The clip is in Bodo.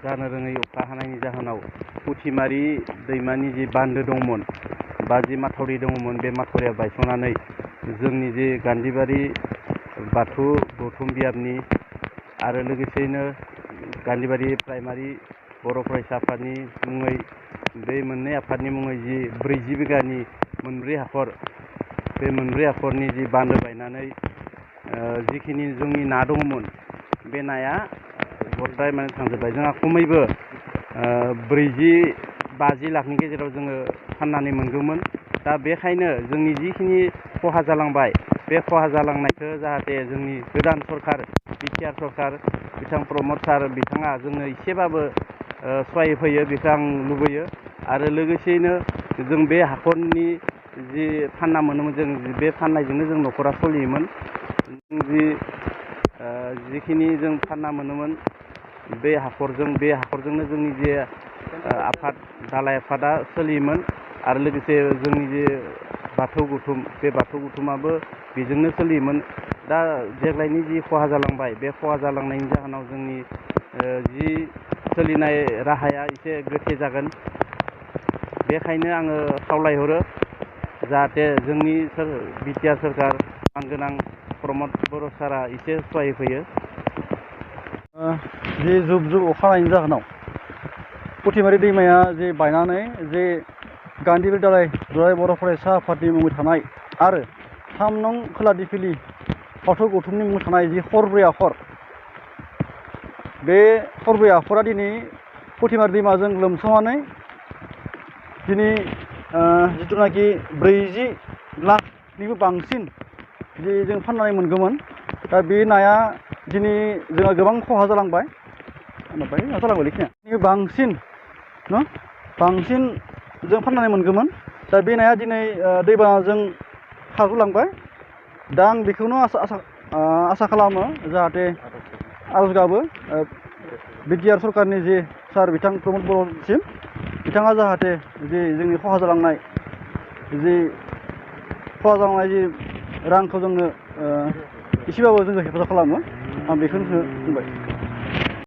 जानो रोङै अखा हानायनि जाहोनाव पुथिमारि दैमानि जि बान्दो दंमोन बा जि माथावरि दङमोन बे माथावरिया बायस'नानै जोंनि जे गान्धीबारि बाथौ गौथुम बियाबनि आरो लोगोसेयैनो गान्धीबारि प्राइमारि बर' फरायसा आफादनि मुङै बे मोननै आफादनि मुङै जि 40 बिगानि मोनब्रै हाखर बे मोनब्रै हाखरनि जि बान्दो बायनानै जिखिनि जोंनि ना दङमोन बे नाया गथाय माने थांजोब्बाय। जोंहा खमैबो 40-50 लाखनि गेजेराव जोङो फाननानै मोनगौमोन। दा बेखायनो जोंनि जिखिनि खहा जालांबाय बे खहा जालांनायखौ जाहाथे जोंनि गोदान सरखार बिटिआर सरखार बिथां प्रमद सार बिथाङा जोंनो एसेबाबो सहाय होयो बेखौ आं लुबैयो। आरो लोगोसेयैनो जों बे हाखरनि जि फानना मोनोमोन जों बे फाननायजोंनो जों न'खरा सोलियोमोन। जिखिनि जों फानना मोनोमोन बे हाखरजोंनो जोंनि जे आफाद दालाइ आफादा सोलियोमोन। आरो लोगोसे जोंनि जे बाथौ गौथुम बे बाथौ गौथुमाबो बेजोंनो सोलियोमोन। दा देग्लायनि जि खहा जालांबाय बे खहा जालांनायनि जाहोनाव जोंनि जि सोलिनाय राहाया एसे गोथे जागोन। बेखायनो आङो खावलायहरो जाहाथे जोंनि बिटिआर सोरखार मानगोनां प्रमद बर' सारा एसे सहाय होफैयो। जे जुब जुब अखा हानायनि जाहोनाव पुथिमारि दैमाया जे बायनानै जे गान्धीबारि दुलाराय बर' फरायसा आफादनि मुङै थानाय आरो 3 नं खोला दिफिलि बाथौ गौथुमनि मुङै थानाय जि हरब्रै हाखर बे हरब्रै हाखरा दिनै पुथिमारि दैमाजों लोमसावनानै दिनै जिथुनाखि 40 लाखनिबो बांसिन जि जों फाननानै मोनगौमोन। दा बे नाया दिनै जोंहा गोबां खहा जालांबाय बांसिन जों फाननानै मोनगौमोन। दा बे नाया दिनै दैबानाजों खारग'लांबाय। दा आं बेखौनो आसा खालामो जाहाथे आरज गाबो बिटिआर सरकारनि जे सार बिथां प्रमद बर'सिम बिथाङा जाहाथे जे जोंनि खहा जालांनाय जि रांखौ जोंनो एसेबाबो जोंखौ हेफाजाब खालामो। आं बेखौनो बुंबाय।